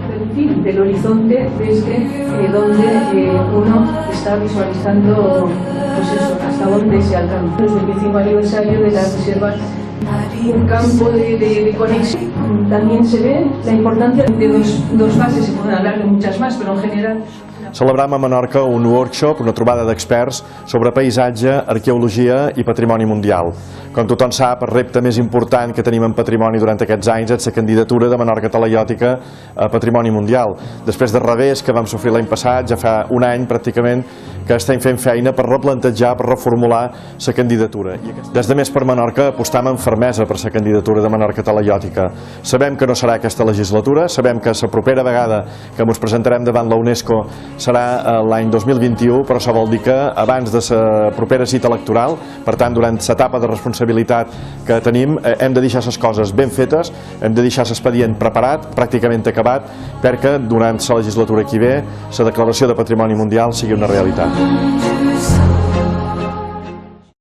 Perfil del horizonte desde donde uno está visualizando, pues eso, hasta dónde se alcanza. Desde el 25 aniversario de las reservas, un campo de conexión. También se ve la importancia de dos fases, se pueden hablar de muchas más, pero en general. Celebrem a Menorca un workshop, una trobada d'experts sobre paisatge, arqueologia i patrimoni mundial. Com tothom sap, el repte més important que tenim en patrimoni durant aquests anys és la candidatura de Menorca Talaiòtica a Patrimoni Mundial. Després del revés que vam sofrir l'any passat, ja fa un any pràcticament, que estem fent feina per replantejar, per reformular la candidatura. Des de Més per Menorca apostam amb fermesa per la candidatura de Menorca Talaiòtica. Sabem que no serà aquesta legislatura, sabem que la propera vegada que ens presentarem davant la UNESCO serà l'any 2021, però això vol dir que abans de la propera cita electoral, per tant, durant l'etapa de responsabilitat que tenim, hem de deixar les coses ben fetes, hem de deixar l'expedient preparat, pràcticament acabat, perquè durant la legislatura que ve la declaració de Patrimoni Mundial sigui una realitat.